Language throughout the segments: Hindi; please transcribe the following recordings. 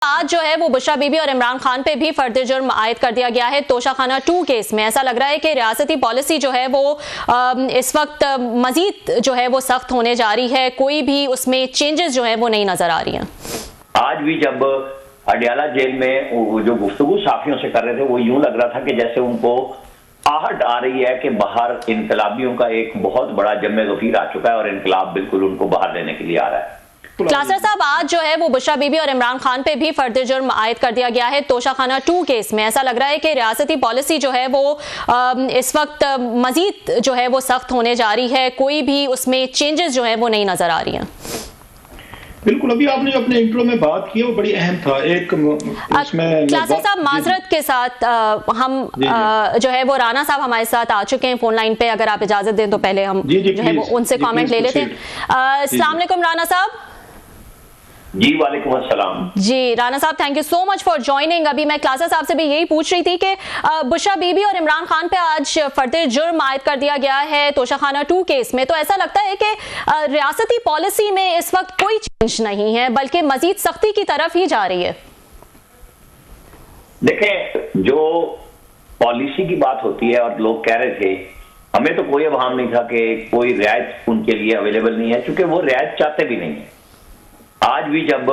आज जो है वो बुशरा बीबी और इमरान खान पे भी फर्द जुर्म आयद कर दिया गया है तोशाखाना 2 केस में। ऐसा लग रहा है कि रियासती पॉलिसी जो है वो इस वक्त मजीद जो है वो सख्त होने जा रही है, कोई भी उसमें चेंजेस जो है वो नहीं नजर आ रही हैं। आज भी जब अडयाला जेल में जो गुफ्तगू साफियों से कर रहे थे वो यूं लग रहा था कि जैसे उनको आहट आ रही है कि बाहर इनकलाबियों का एक बहुत बड़ा जम्मे गफीर आ चुका है और इनकलाब बिल्कुल उनको बाहर लेने के लिए आ रहा है। क्लासर साहब, आज जो है वो बुशरा बीबी और इमरान खान पे भी फर्द जुर्म आयद कर दिया गया है तोशाखाना 2 केस में। ऐसा लग रहा है कि रियासती पॉलिसी जो है वो इस वक्त मजीद जो है वो सख्त होने जा रही है, कोई भी उसमें चेंजेस जो है वो नहीं नजर आ रही हैं। बिल्कुल, अभी आपने अपने इंट्रो में बात की वो बड़ी अहम था। एक इसमें क्लासर साहब माजरत के साथ हम जो है वो राना साहब हमारे साथ आ चुके हैं फोन लाइन पे, अगर आप इजाजत दें तो पहले हम जो है वो उनसे कमेंट ले लेते हैं। अस्सलाम वालेकुम राना साहब। जी वालेकुम अस्सलाम। जी राना साहब, thank you so much for joining. अभी मैं क्लासर साहब से भी यही पूछ रही थी कि बुशरा बीबी और इमरान खान पे आज फर्द जुर्म आयद कर दिया गया है तोशाखाना 2 केस में, तो ऐसा लगता है कि रियासती पॉलिसी में इस वक्त कोई चेंज नहीं है बल्कि मजीद सख्ती की तरफ ही जा रही है। देखें, जो पॉलिसी की बात होती है और लोग कह रहे थे, हमें तो कोई अवहाम नहीं था कि कोई रियायत उनके लिए अवेलेबल नहीं है, क्योंकि वो रियायत चाहते भी नहीं है। आज भी जब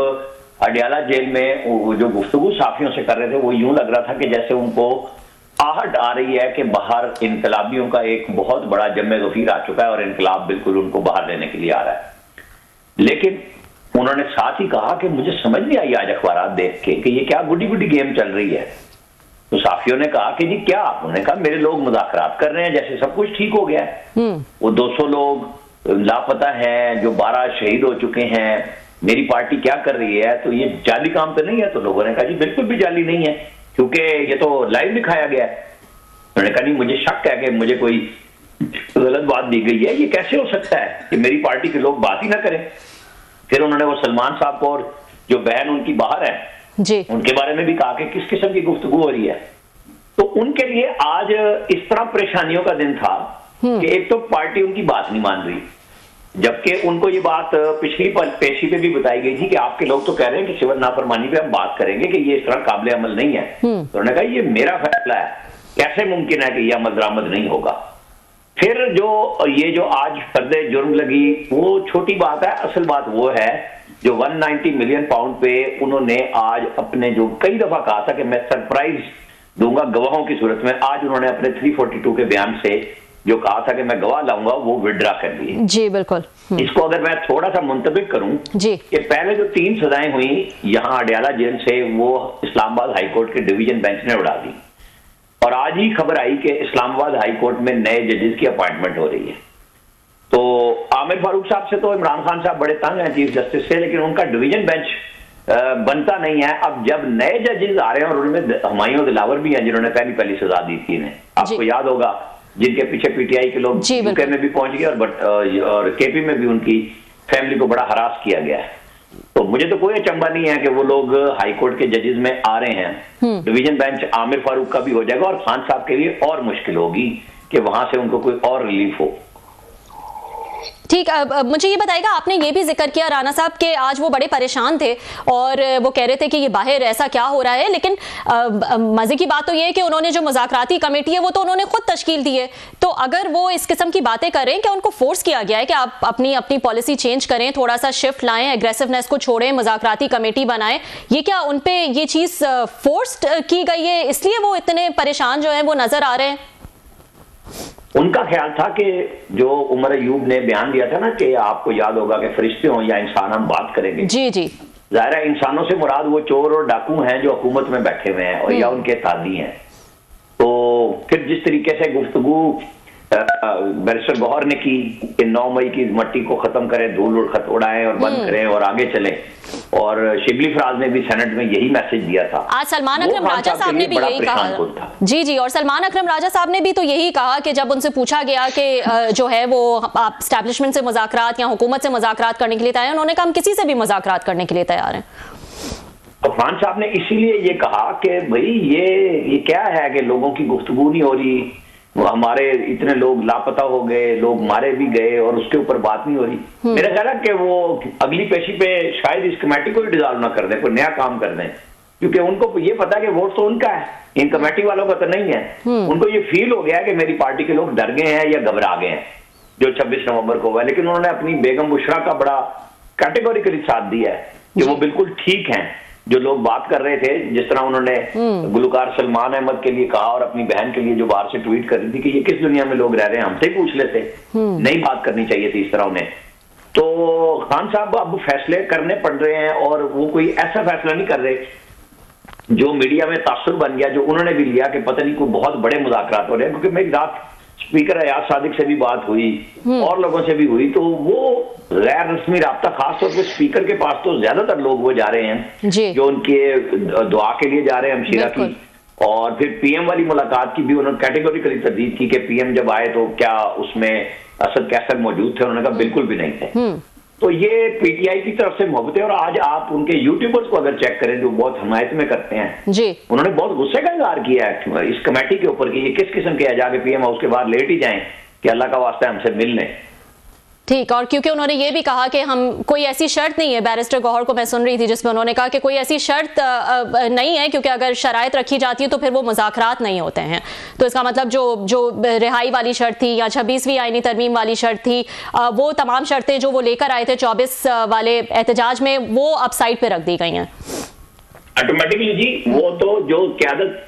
अडयाला जेल में जो गुफ्तगू साफियों से कर रहे थे वो यूं लग रहा था कि जैसे उनको आहट आ रही है कि बाहर इनकलाबियों का एक बहुत बड़ा जम्मे गफीर आ चुका है और इनकलाब बिल्कुल उनको बाहर लेने के लिए आ रहा है। लेकिन उन्होंने साथ ही कहा कि मुझे समझ नहीं आई आज अखबार देख के कि ये क्या गुड्डी गुड्डी गेम चल रही है। तो साफियों ने कहा कि जी क्या? उन्होंने कहा मेरे लोग मुज़ाकरात कर रहे हैं जैसे सब कुछ ठीक हो गया है। वो 200 लोग लापता हैं, जो 12 शहीद हो चुके हैं, मेरी पार्टी क्या कर रही है, तो ये जाली काम तो नहीं है? तो लोगों ने कहा जी बिल्कुल भी जाली नहीं है, क्योंकि ये तो लाइव दिखाया गया है। उन्होंने कहा नहीं, मुझे शक है कि मुझे कोई गलत बात दी गई है, ये कैसे हो सकता है कि मेरी पार्टी के लोग बात ही ना करें। फिर उन्होंने वो सलमान साहब को और जो बहन उनकी बाहर है जी, उनके बारे में भी कहा कि किस किस्म की गुफ्तगू हो रही है। तो उनके लिए आज इस तरह परेशानियों का दिन था कि एक तो पार्टी उनकी बात नहीं मान रही, जबकि उनको ये बात पिछली पेशी पे भी बताई गई थी कि आपके लोग तो कह रहे हैं कि सिविल नाफरमानी पे हम बात करेंगे कि ये इस तरह काबिल अमल नहीं है। तो उन्होंने कहा ये मेरा फैसला है, कैसे मुमकिन है कि ये अमल दरामद नहीं होगा। फिर जो आज फर्द जुर्म लगी वो छोटी बात है, असल बात वो है जो 190 मिलियन पाउंड पे उन्होंने आज अपने, जो कई दफा कहा था कि मैं सरप्राइज दूंगा गवाहों की सूरत में, आज उन्होंने अपने 342 के बयान से जो कहा था कि मैं गवाह लाऊंगा वो विड्रा कर दिए। जी बिल्कुल। इसको अगर मैं थोड़ा सा मुंतबिक करूं जी, कि पहले जो 3 सजाएं हुई यहां अडयाला जेल से वो इस्लामाबाद हाईकोर्ट के डिवीजन बेंच ने उड़ा दी, और आज ही खबर आई कि इस्लामाबाद हाईकोर्ट में नए जजेस की अपॉइंटमेंट हो रही है। तो आमिर फारूक साहब से तो इमरान खान साहब बड़े तंग हैं चीफ जस्टिस से, लेकिन उनका डिवीजन बेंच बनता नहीं है। अब जब नए जजेस आ रहे हैं और उनमें हुमायूं दिलावर भी हैं जिन्होंने पहली सजा दी थी इन्हें, आपको याद होगा, जिनके पीछे पीटीआई के लोग यूके में भी पहुंच गए और केपी में भी उनकी फैमिली को बड़ा हरास किया गया है। तो मुझे तो कोई अचंभा नहीं है कि वो लोग हाईकोर्ट के जजेस में आ रहे हैं। डिवीजन बेंच आमिर फारूक का भी हो जाएगा और खान साहब के लिए और मुश्किल होगी कि वहां से उनको कोई और रिलीफ हो। ठीक, मुझे ये बताइएगा, आपने ये भी जिक्र किया राना साहब के आज वो बड़े परेशान थे और वो कह रहे थे कि ये बाहर ऐसा क्या हो रहा है, लेकिन मजे की बात तो ये है कि उन्होंने जो मुज़ाकराती कमेटी है वो तो उन्होंने खुद तश्कील दी है। तो अगर वो इस किस्म की बातें करें कि उनको फोर्स किया गया है कि आप अपनी पॉलिसी चेंज करें, थोड़ा सा शिफ्ट लाएं, एग्रेसिवनेस को छोड़ें, मुज़ाकराती कमेटी बनाएं, ये क्या उन पे ये चीज फोर्स्ड की गई है, इसलिए वो इतने परेशान जो है वो नजर आ रहे हैं? उनका ख्याल था कि जो उमर अयूब ने बयान दिया था ना कि आपको याद होगा कि फरिश्ते हों या इंसान हम बात करेंगे। जी जी, जाहिर है इंसानों से मुराद वो चोर और डाकू हैं जो हुकूमत में बैठे हुए हैं और या उनके तादी हैं। तो फिर जिस तरीके से गुफ्तगू बैरिस्टर गौहर ने की कि 9 मई की मट्टी को खत्म करें, धूल उड़ाएं और बंद करें और आगे चलें, और शिबली फराज ने भी सेनेट में यही मैसेज दिया था। आज सलमान अकरम राजा साहब ने भी यही कहा। जी जी, और सलमान अकरम राजा साहब ने भी तो यही कहा कि जब उनसे पूछा गया कि जो है वो आप एस्टैब्लिशमेंट से मुज़ाकरात या हुकूमत से मुज़ाकरात करने के लिए तैयार हैं, उन्होंने कहा हम किसी से भी मुज़ाकरात करने के लिए तैयार हैं। तो खान साहब ने इसीलिए ये कहा कि भाई ये क्या है कि लोगों की गुफ्तगू नहीं हो रही, हमारे इतने लोग लापता हो गए, लोग मारे भी गए और उसके ऊपर बात नहीं हो रही। मेरा ख्याल है कि वो अगली पेशी पे शायद इस कमेटी को भी डिसॉल्व ना कर दें, कोई नया काम कर दें, क्योंकि उनको ये पता है कि वोट तो उनका है, इन कमेटी वालों का तो नहीं है। उनको ये फील हो गया कि मेरी पार्टी के लोग डर गए हैं या घबरा गए हैं जो 26 नवंबर को हुआ। लेकिन उन्होंने अपनी बेगम बुशरा का बड़ा कैटेगोरिकली साथ दिया है कि वो बिल्कुल ठीक हैं। जो लोग बात कर रहे थे, जिस तरह उन्होंने गुलकार सलमान अहमद के लिए कहा और अपनी बहन के लिए जो बाहर से ट्वीट कर रही थी कि ये किस दुनिया में लोग रह रहे हैं, हमसे ही पूछ लेते, नहीं बात करनी चाहिए थी इस तरह उन्हें। तो खान साहब अब फैसले करने पड़ रहे हैं और वो कोई ऐसा फैसला नहीं कर रहे जो मीडिया में तासुर बन गया, जो उन्होंने भी लिया कि पता नहीं कोई बहुत बड़े मुज़ाकरात हो रहे हैं। क्योंकि मेरी रात स्पीकर अयाज सादिक से भी बात हुई और लोगों से भी हुई, तो वो गैर रस्मी राब्ता, खासतौर पर स्पीकर के पास तो ज्यादातर लोग वो जा रहे हैं जो उनके दुआ के लिए जा रहे हैं हमशीरा की। और फिर पीएम वाली मुलाकात की भी उन्होंने कैटेगोरिकली तरदीद की कि पीएम जब आए तो क्या उसमें असद कैसर मौजूद थे, उन्होंने कहा बिल्कुल भी नहीं थे। तो ये पीटीआई की तरफ से मोहब्बत है। और आज आप उनके यूट्यूबर्स को अगर चेक करें जो बहुत हमायत में करते हैं जी, उन्होंने बहुत गुस्से का इजहार किया है इस कमेटी के ऊपर कि ये किस किस्म के है, जाके पीएम हाउस के बाहर लेट ही जाएं कि अल्लाह का वास्ता हमसे मिल लें। ठीक, और क्योंकि उन्होंने ये भी कहा कि हम कोई ऐसी शर्त नहीं है, बैरिस्टर गौहर को मैं सुन रही थी जिसमें उन्होंने कहा कि कोई ऐसी शर्त नहीं है, क्योंकि अगर शराइत रखी जाती है तो फिर वो मुज़ाकरात नहीं होते हैं। तो इसका मतलब जो रिहाई वाली शर्त थी या 26वीं आईनी तरमीम वाली शर्त थी, वो तमाम शर्तें जो वो लेकर आए थे 24 वाले एहतजाज में, वो अब साइड पे रख दी गई हैं ऑटोमेटिकली जी। वो तो जो क़यादत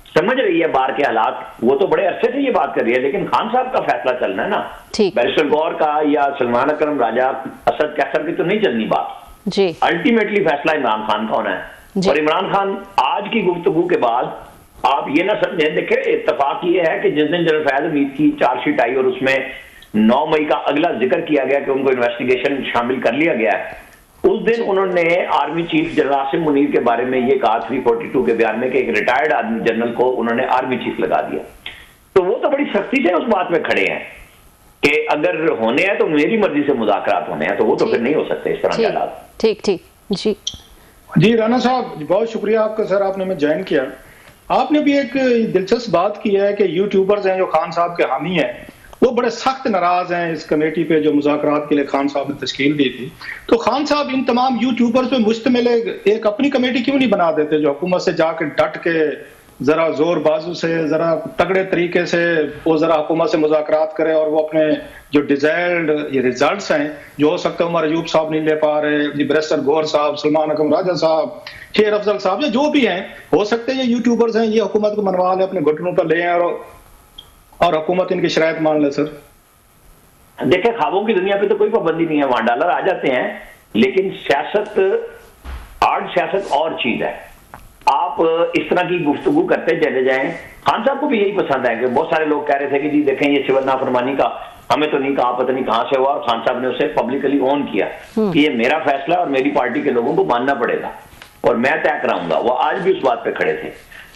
समझ रही है बाहर के हालात, वो तो बड़े अरसे से ये बात कर रही है, लेकिन खान साहब का फैसला चलना है ना। बैरिस्टर गौहर का या सलमान अकरम राजा, असद कैसर की तो नहीं चलनी बात जी। अल्टीमेटली फैसला इमरान खान का होना है। और इमरान खान आज की गुफ्तगू के बाद आप ये ना समझें, देखें इत्तेफाक ये है कि जिस दिन जनरल फैज हमीद की चार्जशीट आई और उसमें 9 मई का अगला जिक्र किया गया कि उनको इन्वेस्टिगेशन शामिल कर लिया गया है, उस दिन उन्होंने army chief general Asim Munir के बारे में ये कहा 342 के बयान में कि एक रिटायर्ड आर्मी जनरल को उन्होंने आर्मी चीफ लगा दिया। तो वो तो बड़ी सख्ती से उस बात में खड़े हैं कि अगर होने हैं तो मेरी मर्जी से मुज़ाकरात होने हैं, तो वो तो फिर नहीं हो सकते इस तरह के हालात। ठीक ठीक जी जी राना साहब, बहुत शुक्रिया आपका सर, आपने हमें ज्वाइन किया। आपने भी एक दिलचस्प बात की है कि यूट्यूबर्स हैं जो खान साहब के हामी हैं, वो बड़े सख्त नाराज हैं इस कमेटी पे जो मुज़ाकरात के लिए खान साहब ने तश्कील दी थी। तो खान साहब इन तमाम यूट्यूबर्स पे मुश्तमिल एक अपनी कमेटी क्यों नहीं बना देते जो हुकूमत से जाकर डट के जरा जोर बाजू से, जरा तगड़े तरीके से वो जरा हुकूमत से मुज़ाकरात करे और वो अपने जो डिजायर्ड ये रिजल्ट्स हैं, जो हो सकता है उमर अयूब साहब नहीं ले पा रहे, बैरिस्टर गौहर साहब, सलमान अकरम राजा साहब, शेर अफजल साहब, या जो भी हैं, हो सकते हैं ये यूट्यूबर्स हैं, ये हुकूमत को मनवा ले, अपने घुटनों पर ले आए और हुकूमत इनकी शरायत मान ले। सर देखिए, ख्वाबों की दुनिया पे तो कोई पाबंदी नहीं है, वहां डॉलर आ जाते हैं, लेकिन सियासत, आर्ट सियासत और चीज है। आप इस तरह की गुफ्तगू करते चले जाएं। खान साहब को भी यही पसंद है कि बहुत सारे लोग कह रहे थे कि जी देखें ये सिविल नाफरमानी का हमें तो नहीं कहा, पता नहीं कहां से हुआ, और खान साहब ने उसे पब्लिकली ऑन किया कि ये मेरा फैसला और मेरी पार्टी के लोगों को मानना पड़ेगा और मैं तय कराऊंगा। वो आज भी उस बात पे खड़े थे।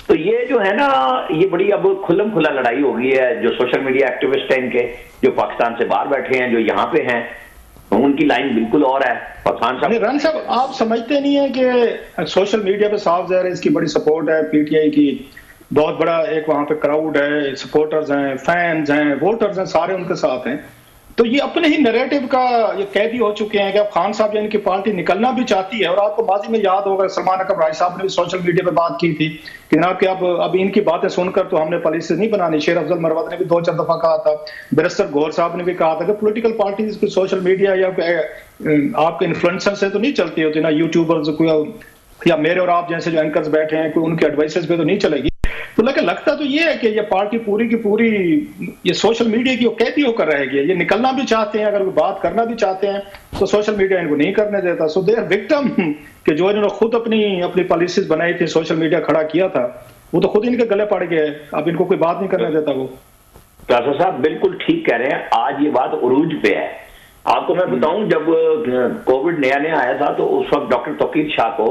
तो ये जो है ना, ये बड़ी अब खुल्लम खुला लड़ाई हो गई है। जो सोशल मीडिया एक्टिविस्ट हैं इनके, जो पाकिस्तान से बाहर बैठे हैं, जो यहाँ पे हैं, उनकी लाइन बिल्कुल और है। और खान साहब, रन साहब, आप समझते नहीं है कि सोशल मीडिया पे साफ ज़ाहिर है इसकी बड़ी सपोर्ट है, पीटीआई की बहुत बड़ा एक वहां पे क्राउड है, सपोर्टर्स हैं, फैंस हैं, वोटर्स हैं, सारे उनके साथ हैं। तो ये अपने ही नैरेटिव का ये कैदी हो चुके हैं कि अब खान साहब या इनकी पार्टी निकलना भी चाहती है। और आपको माजी में याद होगा सलमान अकरम राय साहब ने भी सोशल मीडिया पे बात की थी कि जनाब कि अब इनकी बातें सुनकर तो हमने पॉलिसी नहीं बनानी। शेर अफजल मरवत ने भी 2-4 दफा कहा था, बैरिस्टर गौहर साहब ने भी कहा था कि पॉलिटिकल पार्टीज को सोशल मीडिया या आपके इन्फ्लुएंसर से तो नहीं चलती होती ना, यूट्यूबर्स या मेरे और आप जैसे जो एंकर्स बैठे हैं, कोई उनके एडवाइसेस पे तो नहीं चलेगी। तो लेकिन लगता तो ये है कि ये पार्टी पूरी की पूरी ये सोशल मीडिया की कैदी होकर रहेगी। ये निकलना भी चाहते हैं, अगर वो बात करना भी चाहते हैं तो सोशल मीडिया इनको नहीं करने देता। सो दे आर विक्टिम कि जो इन्होंने खुद अपनी पॉलिसीज बनाई थी, सोशल मीडिया खड़ा किया था, वो तो खुद इनके गले पड़ गए। अब इनको कोई बात नहीं करने देता। वो प्यासा साहब बिल्कुल ठीक कह रहे हैं। आज ये बात उरूज पे है। आपको मैं बताऊं, जब कोविड नया आया था तो उस वक्त डॉक्टर तौकीर शाह को,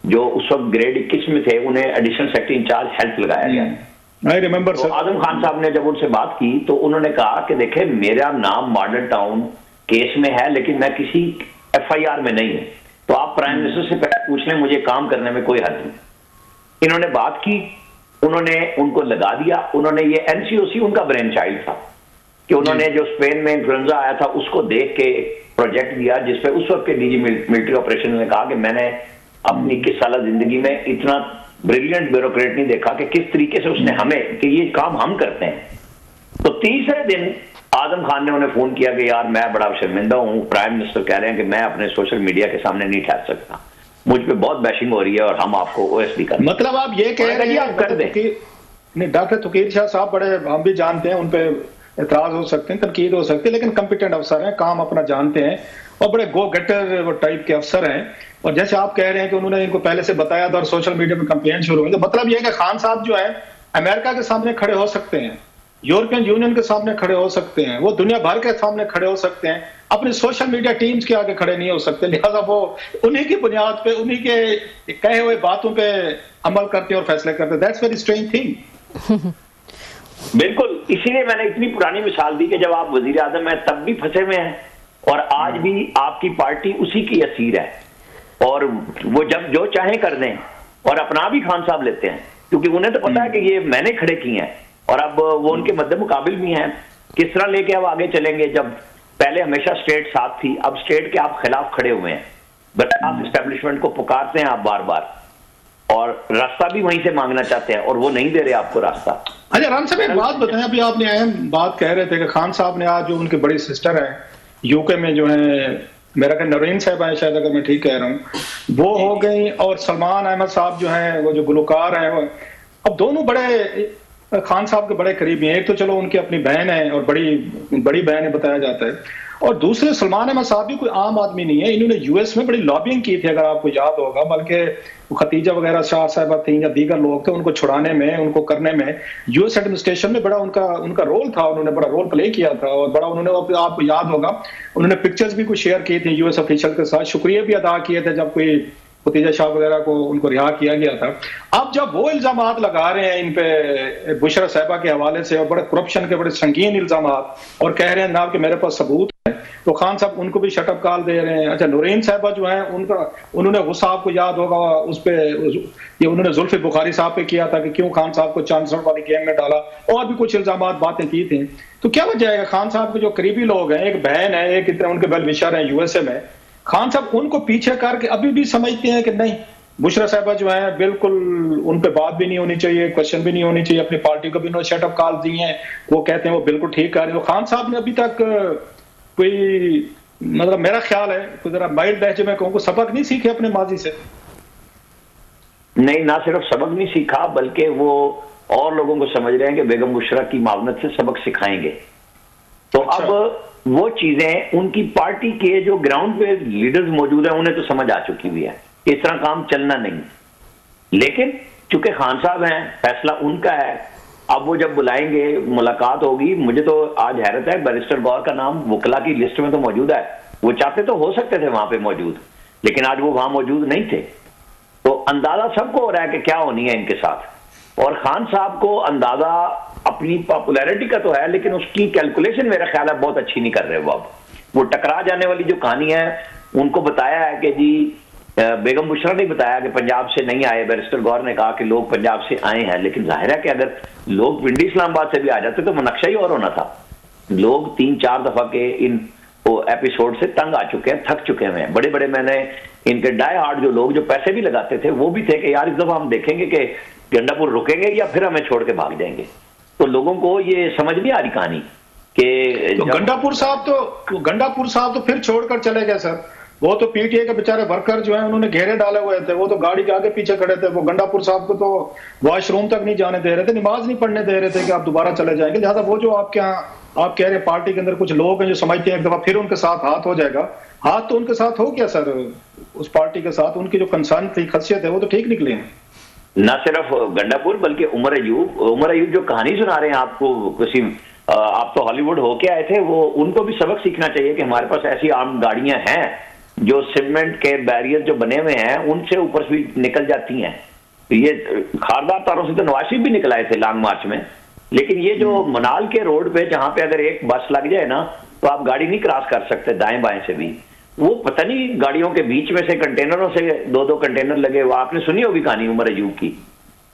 जो उस वक्त ग्रेड 21 में थे, उन्हें एडिशनल सेक्रेटरी इंचार्ज हेल्थ लगाया गया। आई रिमेंबर तो आजम खान साहब ने जब उनसे बात की तो उन्होंने कहा कि देखें, मेरा नाम मॉडल टाउन केस में है, लेकिन मैं किसी एफआईआर में नहीं हूं, तो आप प्राइम मिनिस्टर से पहले पूछ लें, मुझे काम करने में कोई हर्ज नहीं। इन्होंने बात की उन्होंने उनको लगा दिया। उन्होंने ये एनसीओसी उनका ब्रेन चाइल्ड था कि उन्होंने जो स्पेन में इन्फ्लुएंजा आया था उसको देख के प्रोजेक्ट दिया, जिसपे उस वक्त के डीजी मिलिट्री ऑपरेशन ने कहा कि मैंने अपनी 21 साल जिंदगी में इतना ब्रिलियंट ब्यूरोक्रेट नहीं देखा कि किस तरीके से उसने हमें कि ये काम हम करते हैं। तो तीसरे दिन आजम खान ने उन्हें फोन किया कि यार मैं बड़ा शर्मिंदा हूं, प्राइम मिनिस्टर कह रहे हैं कि मैं अपने सोशल मीडिया के सामने नहीं ठहर सकता, मुझ पे बहुत बैशिंग हो रही है और हम आपको ओएसडी कर। मतलब आप ये कह रहे हैं आप कर दें नहीं, डॉक्टर तुकीर शाह साहब बड़े हम भी जानते हैं, उन पे एतराज हो सकते हैं, तनकीद हो सकती है, लेकिन कॉम्पिटेंट अफसर हैं, काम अपना जानते हैं और बड़े गो गेटर टाइप के अफसर हैं। और जैसे आप कह रहे हैं कि उन्होंने इनको पहले से बताया था और सोशल मीडिया पे कंप्लेन शुरू हुई, तो मतलब यह है कि खान साहब जो है अमेरिका के सामने खड़े हो सकते हैं, यूरोपियन यूनियन के सामने खड़े हो सकते हैं, वो दुनिया भर के सामने खड़े हो सकते हैं, अपनी सोशल मीडिया टीम्स के आगे खड़े नहीं हो सकते। लिहाजा वो उन्हीं की बुनियाद पे, उन्हीं के कहे हुए बातों पे अमल करते हैं और फैसले करते हैं। That's very strange thing. बिल्कुल, इसीलिए मैंने इतनी पुरानी मिसाल दी कि जब आप वजीर आजम हैं तब भी फंसे हुए हैं और आज भी आपकी पार्टी उसी की असीर है, और वो जब जो चाहे कर दें और अपना भी खान साहब लेते हैं, क्योंकि उन्हें तो पता है कि ये मैंने खड़े किए हैं और अब वो उनके मद्दे मुकाबिल भी हैं। किस तरह लेके अब आगे चलेंगे, जब पहले हमेशा स्टेट साथ थी, अब स्टेट के आप खिलाफ खड़े हुए हैं, बर्खास्त एस्टेब्लिशमेंट को पुकारते हैं आप बार बार और रास्ता भी वहीं से मांगना चाहते हैं और वो नहीं दे रहे आपको रास्ता। अच्छा राम साहब, एक बात बताएं, अभी आपने अहम बात कह रहे थे कि खान साहब ने आज जो उनकी बड़ी सिस्टर है यूके में जो है, मेरा ख्याल नरीन साहब है शायद, अगर मैं ठीक कह रहा हूँ, वो हो गई, और सलमान अहमद साहब जो हैं वो जो गुलकार हैं, अब दोनों बड़े खान साहब के बड़े करीबी हैं। एक तो चलो उनकी अपनी बहन है और बड़ी बहन है बताया जाता है, और दूसरे सलमान अहमद साहब भी कोई आम आदमी नहीं है। इन्होंने यूएस में बड़ी लॉबिंग की थी, अगर आपको याद होगा, बल्कि खतीजा वगैरह शाह साहबा थी या दीगर लोग थे, उनको छुड़ाने में, उनको करने में यूएस एडमिनिस्ट्रेशन में बड़ा उनका रोल था, उन्होंने बड़ा रोल प्ले किया था और बड़ा उन्होंने, आपको याद होगा, उन्होंने पिक्चर्स भी कुछ शेयर की थी यूएस ऑफिशियल के साथ, शुक्रिया भी अदा किए थे जब कोई खतीजा शाह वगैरह को उनको रिहा किया गया था। अब जब वो इल्जामात लगा रहे हैं इन पे बुशरा साहिबा के हवाले से और बड़े करप्शन के बड़े संगीन इल्जामात, और कह रहे हैं ना कि मेरे पास सबूत है, तो खान साहब उनको भी शटअप कॉल दे रहे हैं। अच्छा नूरीन साहिबा जो है उन्होंने गुस्सा, आपको याद होगा, उस पे ये उन्होंने जुल्फी बुखारी साहब पे किया था कि क्यों खान साहब को चांसलर वाली गेम में डाला, और भी कुछ इल्जामात बातें की थी। तो क्या वजह है खान साहब के जो करीबी लोग हैं, एक बहन है, एक इतने उनके वेल विशर हैं यूएसए में, खान साहब उनको पीछे करके अभी भी समझते हैं कि नहीं, बुशरा साहिबा जो है बिल्कुल उन पे बात भी नहीं होनी चाहिए, क्वेश्चन भी नहीं होनी चाहिए, अपनी पार्टी को भी उन्होंने शटअप कॉल दी हैं, वो कहते हैं वो बिल्कुल ठीक कर रहे हैं। खान साहब ने अभी तक कोई, मतलब मेरा ख्याल है कोई जरा माइल्ड लहजे में कहूँ, सबक नहीं सीखे अपने माजी से। नहीं, ना सिर्फ सबक नहीं सीखा बल्कि वो और लोगों को समझ रहे हैं कि बेगम बुशरा की मावनत से सबक सिखाएंगे। तो अच्छा। अब वो चीजें उनकी पार्टी के जो ग्राउंड पे लीडर्स मौजूद हैं उन्हें तो समझ आ चुकी हुई है, इस तरह काम चलना नहीं। लेकिन चूंकि खान साहब हैं, फैसला उनका है, अब वो जब बुलाएंगे मुलाकात होगी। मुझे तो आज हैरत है, बैरिस्टर गौर का नाम वकला की लिस्ट में तो मौजूद है, वो चाहते तो हो सकते थे वहां पे मौजूद, लेकिन आज वो वहां मौजूद नहीं थे। तो अंदाजा सबको हो रहा है कि क्या होनी है इनके साथ, और खान साहब को अंदाजा अपनी पॉपुलैरिटी का तो है, लेकिन उसकी कैलकुलेशन मेरा ख्याल है बहुत अच्छी नहीं कर रहे वो। अब वो टकरा जाने वाली जो कहानी है, उनको बताया है कि जी बेगम बुशरा ने बताया कि पंजाब से नहीं आए, बैरिस्टर गौर ने कहा कि लोग पंजाब से आए हैं, लेकिन जाहिर है कि अगर लोग पिंडी इस्लामाबाद से भी आ जाते तो नक्शा ही और होना था। लोग 3-4 दफा के इन एपिसोड से तंग आ चुके हैं, थक चुके हैं। बड़े बड़े मैंने इनके डाई हार्ड जो लोग जो पैसे भी लगाते थे वो भी थे कि यार इस दफा हम देखेंगे कि गंडापुर रुकेंगे या फिर हमें छोड़ के भाग जाएंगे। तो लोगों को ये समझ नहीं आ रही कहानी कि तो गंडापुर साहब तो फिर छोड़कर चले गए सर। वो तो पीटीआई के बेचारे वर्कर जो हैं उन्होंने घेरे डाले हुए थे, वो तो गाड़ी के आगे पीछे खड़े थे, वो गंडापुर साहब को तो वॉशरूम तक नहीं जाने दे रहे थे, नमाज नहीं पढ़ने दे रहे थे कि आप दोबारा चले जाएंगे। लिहाजा वो जो आपके यहाँ आप कह रहे हैं पार्टी के अंदर कुछ लोग हैं जो समझते हैं एक दफा फिर उनके साथ हाथ हो जाएगा, हाथ तो उनके साथ हो गया सर, उस पार्टी के साथ उनकी जो कंसर्न थी, खदशे थे, वो तो ठीक निकले हैं। न सिर्फ गंडापुर बल्कि उमर अयूब जो कहानी सुना रहे हैं आपको, किसी आप तो हॉलीवुड होके आए थे, वो उनको भी सबक सीखना चाहिए कि हमारे पास ऐसी आम गाड़ियां हैं जो सीमेंट के बैरियर जो बने हुए हैं उनसे ऊपर भी निकल जाती हैं। ये खारदार तारों से तो नवाज शरीफ भी निकल आए थे लॉन्ग मार्च में, लेकिन ये जो मनाल के रोड पे जहां पे अगर एक बस लग जाए ना तो आप गाड़ी नहीं क्रॉस कर सकते दाएं बाएं से भी। वो पता नहीं गाड़ियों के बीच में से कंटेनरों से 2-2 कंटेनर लगे हुए, आपने सुनी होगी कहानी उमर अयूब की।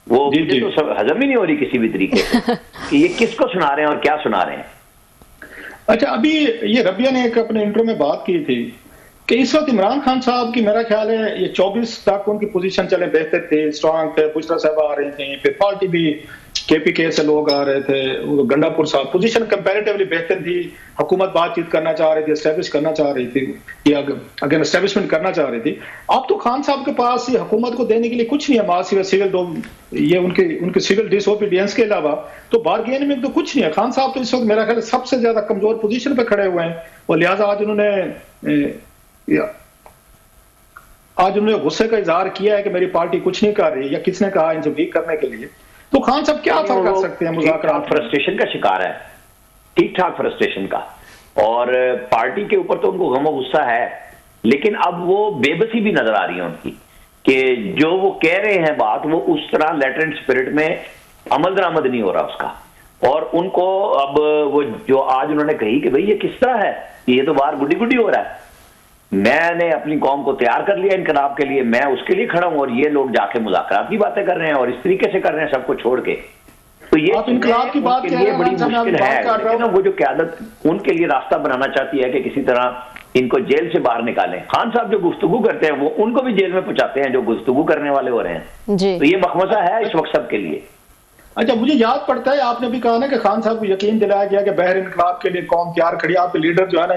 वो जी, मुझे जी। तो सब हजम ही नहीं हो रही किसी भी तरीके से कि ये किसको सुना रहे हैं और क्या सुना रहे हैं। अच्छा, अभी ये रबिया ने एक अपने इंटरव्यू में बात की थी कि इस वक्त इमरान खान साहब की, मेरा ख्याल है ये 24 तक उनकी पोजीशन चले बेहतर थे, स्ट्रांग थे, पुष्टा साहब आ रहे थे, फिर पार्टी भी केपीके से लोग आ रहे थे, वो गंडापुर साहब, पोजीशन कंपैरेटिवली बेहतर थी, हुकूमत बातचीत करना चाह रही थी, एस्टेब्लिश करना चाह रही थी, या अगेन एस्टेब्लिशमेंट करना चाह रही थी। अब तो खान साहब के पास ये हुकूमत को देने के लिए कुछ नहीं है, मासिव सिविल ये उनके सिविल डिसओबीडियंस के अलावा तो बार्गेन में तो कुछ नहीं है। खान साहब तो इस वक्त मेरा ख्याल है सबसे ज्यादा कमजोर पोजीशन पे खड़े हुए हैं, और लिहाजा आज उन्होंने गुस्से का इजहार किया है कि मेरी पार्टी कुछ नहीं कर रही, या किसने कहा इनसे वीक करने के लिए। तो खान साहब क्या फर्क कर सकते हैं मुज़ाकरात? फ्रस्ट्रेशन का शिकार है, ठीक ठाक फ्रस्ट्रेशन का, और पार्टी के ऊपर तो उनको गम गुस्सा है, लेकिन अब वो बेबसी भी नजर आ रही है उनकी कि जो वो कह रहे हैं बात, वो उस तरह लेटेंट स्पिरिट में अमल दरामद नहीं हो रहा उसका। और उनको अब वो जो आज उन्होंने कही कि भाई ये किस तरह है, ये तो बाहर गुड्डी गुड्डी हो रहा है, मैंने अपनी कौम को तैयार कर लिया इनकलाब के लिए, मैं उसके लिए खड़ा हूं, और ये लोग जाके मुज़ाकरात की बातें कर रहे हैं और इस तरीके से कर रहे हैं सबको छोड़ के। तो ये आप इनकलाब की बात उनके लिए बड़ी मुश्किल है, लेकिन वो जो क़यादत उनके लिए रास्ता बनाना चाहती है कि किसी तरह इनको जेल से बाहर निकालें। खान साहब जो गुफ्तगू करते हैं वो उनको भी जेल में पहुंचाते हैं जो गुफ्तगू करने वाले हो रहे हैं जी। तो ये मखमसा है इस वक्त सबके लिए। अच्छा, मुझे याद पड़ता है आपने भी कहा ना कि खान साहब को यकीन दिलाया गया कि बहर इनकलाब के लिए कौम तैयार खड़ी, आपके लीडर जो है ना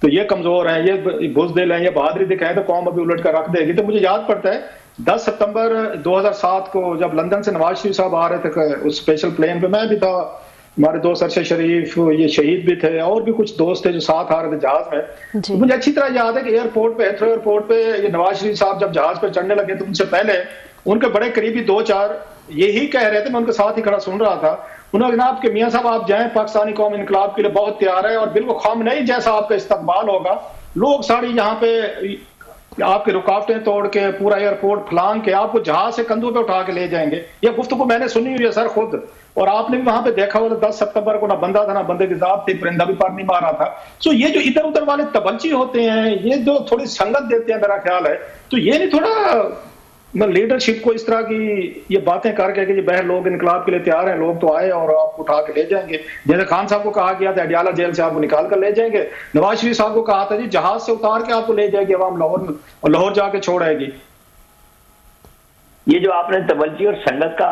ये कमजोर हैं, ये बुज़दिल हैं, ये बहादुरी दिखाए तो कौम अभी उलट कर रख देगी। तो मुझे याद पड़ता है 10 सितंबर 2007 को जब लंदन से नवाज शरीफ साहब आ रहे थे उस स्पेशल प्लेन पे, मैं भी था, हमारे दोस्त अरशद शरीफ ये शहीद भी थे, और भी कुछ दोस्त थे जो साथ आ रहे थे जहाज में। तो मुझे अच्छी तरह याद है कि एयरपोर्ट पे, हेथरो एयरपोर्ट पे ये नवाज शरीफ साहब जब जहाज पे चढ़ने लगे तो उनसे पहले उनके बड़े करीबी 2-4 यही कह रहे थे, मैं उनके साथ ही खड़ा सुन रहा था, उन्होंने जनाब के मियां साहब आप जाएं, पाकिस्तानी कौम इनकलाब के लिए बहुत तैयार है और बिल्कुल खामनेई जैसा आपका इस्तकबाल होगा, लोग सारी यहाँ पे आपके रुकावटें तोड़ के पूरा एयरपोर्ट फलांग के आपको जहाज से कंधों पे उठा के ले जाएंगे। ये गुफ्तगू मैंने सुनी हुई है सर खुद, और आपने भी वहां पे देखा होगा 10 सितंबर को ना बंदा था ना बंदे की जात थी, परिंदा भी पर नहीं मारा था। सो ये जो इधर उधर वाले तबलची होते हैं, ये जो थोड़ी संगत देते हैं, मेरा ख्याल है तो ये नहीं थोड़ा लीडरशिप को इस तरह की ये बातें करके कि ये बहर लोग इनकलाब के लिए तैयार हैं, लोग तो आए और आपको उठा के ले जाएंगे, जैसे खान साहब को कहा गया था अडियाला जेल से आपको निकाल कर ले जाएंगे, नवाज शरीफ साहब को कहा था जी जहाज से उतार के आपको ले जाएगी अवाम लाहौर में और लाहौर जाके छोड़ेगी। ये जो आपने तबलची और संगत का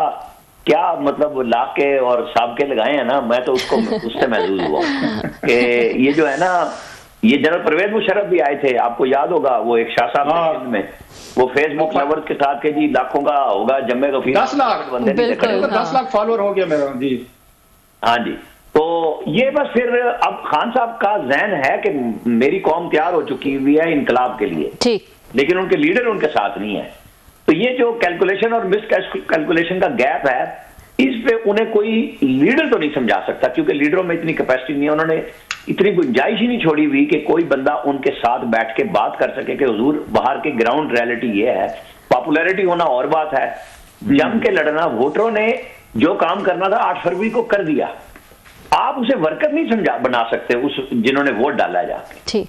क्या मतलब लाके और साबके लगाए हैं ना, मैं तो उससे महसूस हुआ कि ये जो है ना, ये जनरल परवेज मुशर्रफ भी आए थे, आपको याद होगा, वो एक शाह साहब में वो फेसबुक लवर्स के साथ के जी लाखों का होगा जम्मे गफीर 10 लाख बंदे 10 लाख फॉलोअर हो गया मेरा जी। हाँ जी, तो ये बस फिर अब खान साहब का ज़हन है कि मेरी कौम तैयार हो चुकी हुई है इनकलाब के लिए, ठीक, लेकिन उनके लीडर उनके साथ नहीं है। तो ये जो कैलकुलेशन और मिस कैलकुलेशन का गैप है, इस पे उन्हें कोई लीडर तो नहीं समझा सकता, क्योंकि लीडरों में इतनी कैपेसिटी नहीं है, उन्होंने इतनी गुंजाइश ही नहीं छोड़ी हुई कि कोई बंदा उनके साथ बैठ के बात कर सके कि हुजूर बाहर के ग्राउंड रियलिटी ये है, पॉपुलैरिटी होना और बात है, जम के लड़ना, वोटरों ने जो काम करना था 8 फरवरी को कर दिया, आप उसे वर्कर नहीं समझा बना सकते उस जिन्होंने वोट डाला जाके। ठीक।